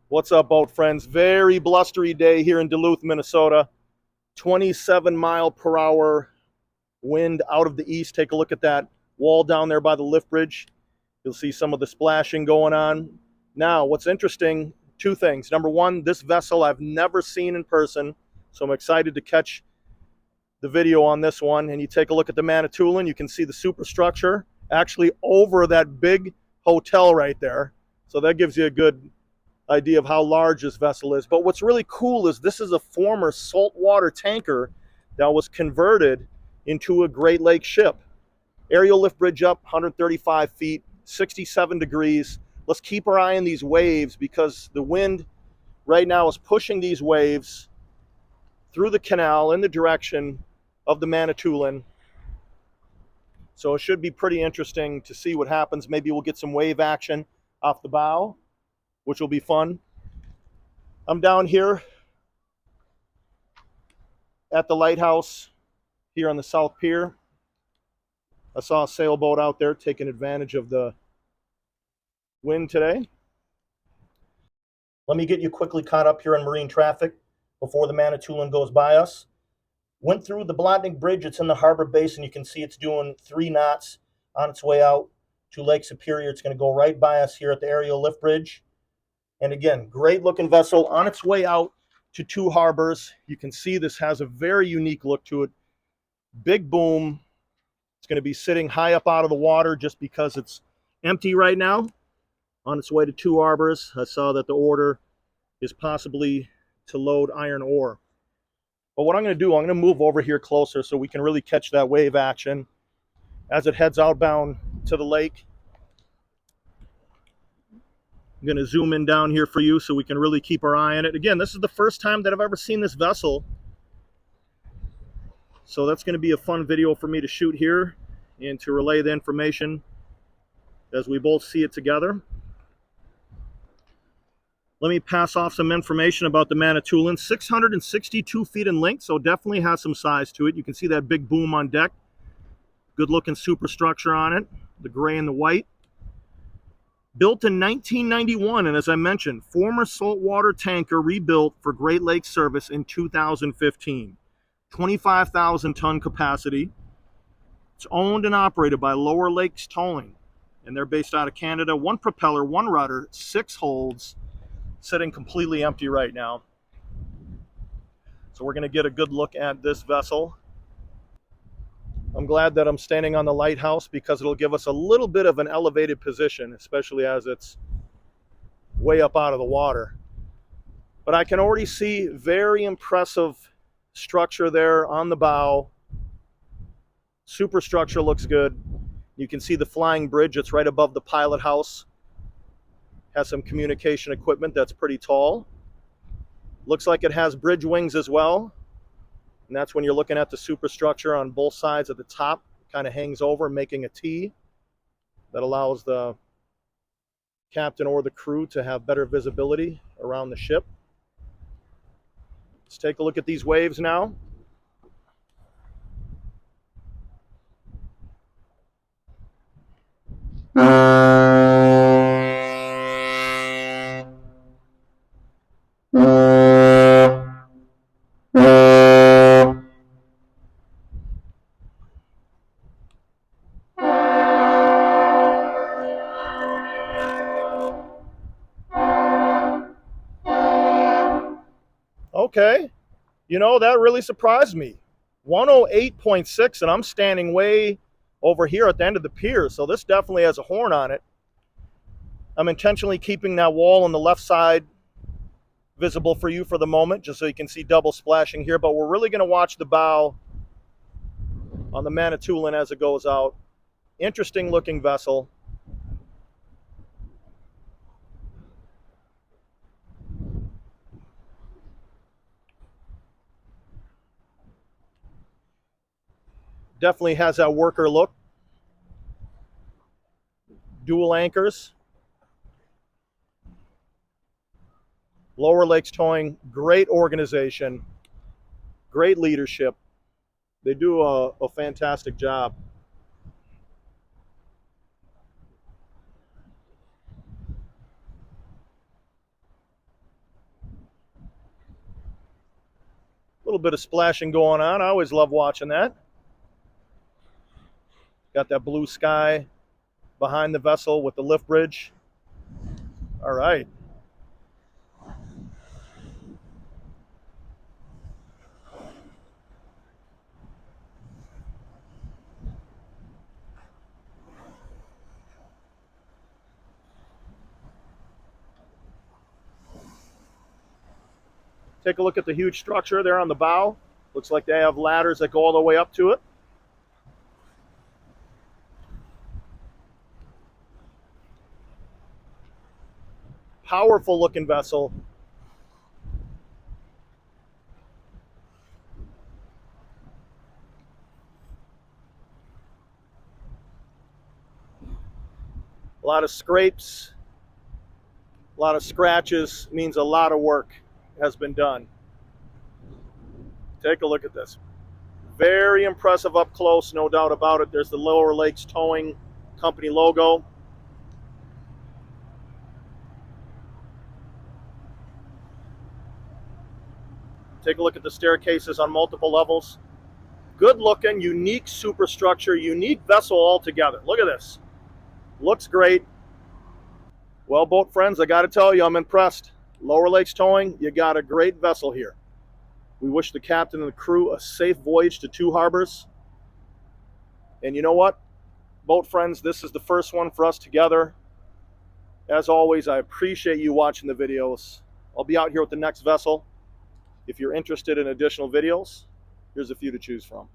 What's up, boat friends? Very blustery day here in Duluth, Minnesota. 27 mile per hour wind out of the east. Take a look at that wall down there by the lift bridge. You'll see some of the splashing going on. Now, what's interesting, two things. Number one, this vessel I've never seen in person, so I'm excited to catch the video on this one. And you take a look at the Manitoulin, you can see the superstructure actually over that big hotel right there. So that gives you a good idea of how large this vessel is. But what's really cool is this is a former saltwater tanker that was converted into a Great Lakes ship. Aerial lift bridge up, 135 feet, 67 degrees. Let's keep our eye on these waves because the wind right now is pushing these waves through the canal in the direction of the Manitoulin. So it should be pretty interesting to see what happens. Maybe we'll get some wave action off the bow, which will be fun. I'm down here at the lighthouse here on the South Pier. I saw a sailboat out there taking advantage of the wind today. Let me get you quickly caught up here on marine traffic before the Manitoulin goes by us. Went through the Blotnick Bridge. It's in the harbor basin. You can see it's doing 3 knots on its way out to Lake Superior. It's going to go right by us here at the aerial lift bridge. And again, great looking vessel on its way out to 2 harbors. You can see this has a very unique look to it. Big boom. It's going to be sitting high up out of the water just because it's empty right now. On its way to 2 harbors. I saw that the order is possibly to load iron ore. But what I'm going to do, I'm going to move over here closer so we can really catch that wave action as it heads outbound to the lake. I'm going to zoom in down here for you so we can really keep our eye on it. Again, this is the first time that I've ever seen this vessel. So that's going to be a fun video for me to shoot here and to relay the information as we both see it together. Let me pass off some information about the Manitoulin. 662 feet in length, so definitely has some size to it. You can see that big boom on deck. Good looking superstructure on it, the gray and the white. Built in 1991, and as I mentioned, former saltwater tanker rebuilt for Great Lakes service in 2015. 25,000 ton capacity. It's owned and operated by Lower Lakes Towing, and they're based out of Canada. 1 propeller, 1 rudder, 6 holds, sitting completely empty right now. So we're going to get a good look at this vessel. I'm glad that I'm standing on the lighthouse because it'll give us a little bit of an elevated position, especially as it's way up out of the water. But I can already see very impressive structure there on the bow. Superstructure looks good. You can see the flying bridge. It's right above the pilot house. Has some communication equipment that's pretty tall. Looks like it has bridge wings as well. And that's when you're looking at the superstructure on both sides at the top. Kind of hangs over, making a T that allows the captain or the crew to have better visibility around the ship. Let's take a look at these waves now. Okay, you know, that really surprised me. 108.6, and I'm standing way over here at the end of the pier, so this definitely has a horn on it. I'm intentionally keeping that wall on the left side visible for you for the moment, just so you can see double splashing here, but we're really going to watch the bow on the Manitoulin as it goes out. Interesting looking vessel. Definitely has that worker look. Dual anchors. Lower Lakes Towing, great organization, great leadership. They do a fantastic job. little bit of splashing going on. I always love watching that. Got that blue sky behind the vessel with the lift bridge. All right. Take a look at the huge structure there on the bow. Looks like they have ladders that go all the way up to it. Powerful looking vessel. A lot of scrapes, a lot of scratches, means a lot of work has been done. Take a look at this. Very impressive up close, no doubt about it. There's the Lower Lakes Towing Company logo. Take a look at the staircases on multiple levels. Good looking, unique superstructure, unique vessel altogether. Look at this. Looks great. Well, boat friends, I got to tell you, I'm impressed. Lower Lakes Towing, you got a great vessel here. We wish the captain and the crew a safe voyage to Two Harbors. And you know what, boat friends, this is the first one for us together. As always, I appreciate you watching the videos. I'll be out here with the next vessel. If you're interested in additional videos, here's a few to choose from.